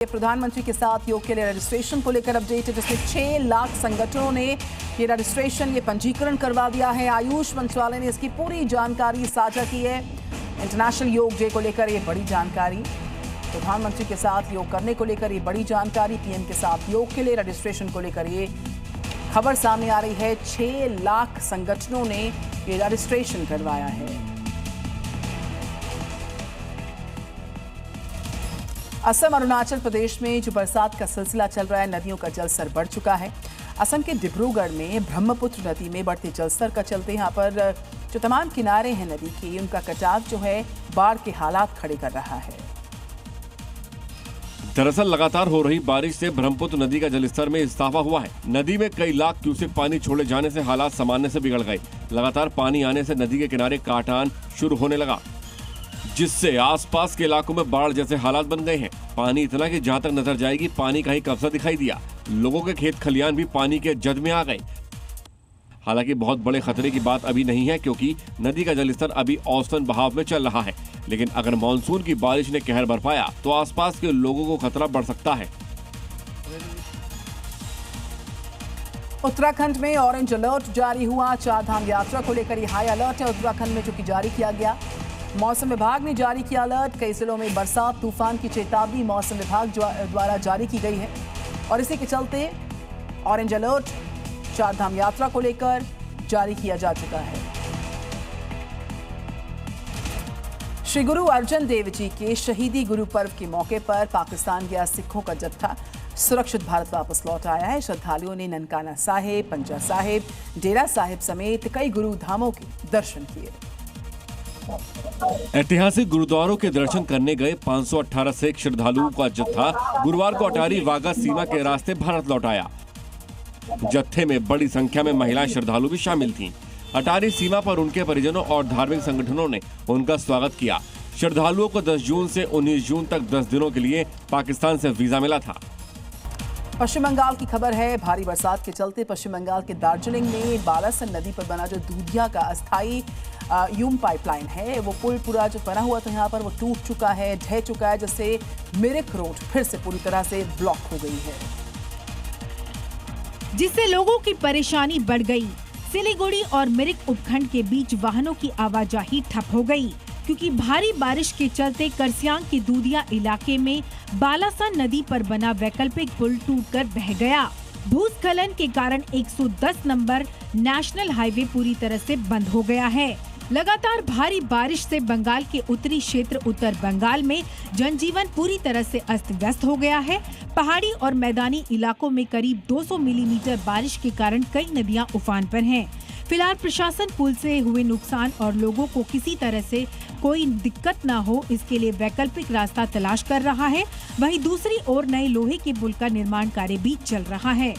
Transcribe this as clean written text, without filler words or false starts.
प्रधानमंत्री के साथ योग के लिए रजिस्ट्रेशन को लेकर अपडेट है, जिसमें 6 लाख संगठनों ने ये रजिस्ट्रेशन, ये पंजीकरण करवा दिया है। आयुष मंत्रालय ने इसकी पूरी जानकारी साझा की है। इंटरनेशनल योग डे को लेकर ये बड़ी जानकारी, प्रधानमंत्री के साथ योग करने को लेकर ये बड़ी जानकारी, पीएम के साथ योग के लिए रजिस्ट्रेशन को लेकर ये खबर सामने आ रही है। 6 लाख संगठनों ने ये रजिस्ट्रेशन करवाया है। असम अरुणाचल प्रदेश में जो बरसात का सिलसिला चल रहा है, नदियों का जलस्तर बढ़ चुका है। असम के डिब्रूगढ़ में ब्रह्मपुत्र नदी में बढ़ते जलस्तर का चलते यहाँ पर जो तमाम किनारे हैं नदी के, उनका कटाव जो है बाढ़ के हालात खड़े कर रहा है। दरअसल लगातार हो रही बारिश से ब्रह्मपुत्र नदी का जलस्तर में इजाफा हुआ है। नदी में कई लाख क्यूसेक पानी छोड़े जाने से हालात सामान्य से बिगड़ गए। लगातार पानी आने से नदी के किनारे काटान शुरू होने लगा, जिससे आसपास के इलाकों में बाढ़ जैसे हालात बन गए हैं। पानी इतना कि जहां तक नजर जाएगी पानी का ही कब्जा दिखाई दिया। लोगों के खेत खलियान भी पानी के जद में आ गए। हालांकि बहुत बड़े खतरे की बात अभी नहीं है, क्योंकि नदी का जलस्तर अभी औसतन बहाव में चल रहा है। लेकिन अगर मानसून की बारिश ने कहर बरपाया तो आसपास के लोगों को खतरा बढ़ सकता है। उत्तराखंड में ऑरेंज अलर्ट जारी हुआ। 4 धाम यात्रा को लेकर हाई अलर्ट है उत्तराखंड में, जो कि जारी किया गया। मौसम विभाग ने जारी किया अलर्ट। कई जिलों में बरसात तूफान की चेतावनी मौसम विभाग द्वारा जारी की गई है और इसी के चलते ऑरेंज अलर्ट 4 धाम यात्रा को लेकर जारी किया जा चुका है। श्री गुरु अर्जन देव जी के शहीदी गुरु पर्व के मौके पर पाकिस्तान गया सिखों का जत्था सुरक्षित भारत वापस लौट आया है। श्रद्धालुओं ने ननकाना साहिब, पंजा साहिब, डेरा साहिब समेत कई गुरु धामों के दर्शन किए। ऐतिहासिक गुरुद्वारों के दर्शन करने गए 518 सिख श्रद्धालुओं का जत्था गुरुवार को अटारी वाघा सीमा के रास्ते भारत लौट आया। जत्थे में बड़ी संख्या में महिला श्रद्धालु भी शामिल थीं। अटारी सीमा पर उनके परिजनों और धार्मिक संगठनों ने उनका स्वागत किया। श्रद्धालुओं को 10 जून से 19 जून तक 10 दिनों के लिए पाकिस्तान से वीजा मिला था। पश्चिम बंगाल की खबर है। भारी बरसात के चलते पश्चिम बंगाल के दार्जिलिंग में बालासन नदी पर बना जो दूधिया का अस्थायी यूम पाइपलाइन है, वो पुल पूरा जो बना हुआ था यहाँ पर, वो टूट चुका है, ढह चुका है, जिससे मिरिक रोड फिर से पूरी तरह से ब्लॉक हो गई है, जिससे लोगों की परेशानी बढ़ गई। सिलीगुड़ी और मिरिक उपखंड के बीच वाहनों की आवाजाही ठप हो गई, क्योंकि भारी बारिश के चलते करसियांग के दूधिया इलाके में बालासन नदी पर बना वैकल्पिक पुल टूटकर बह गया। भूस्खलन के कारण 110 नंबर नेशनल हाईवे पूरी तरह से बंद हो गया है। लगातार भारी बारिश से बंगाल के उत्तरी क्षेत्र उत्तर बंगाल में जनजीवन पूरी तरह से अस्त व्यस्त हो गया है। पहाड़ी और मैदानी इलाकों में करीब 200 मिलीमीटर बारिश के कारण कई नदियां उफान पर हैं। फिलहाल प्रशासन पुल से हुए नुकसान और लोगों को किसी तरह से कोई दिक्कत न हो, इसके लिए वैकल्पिक रास्ता तलाश कर रहा है। वहीं दूसरी ओर नए लोहे के पुल का निर्माण कार्य भी चल रहा है।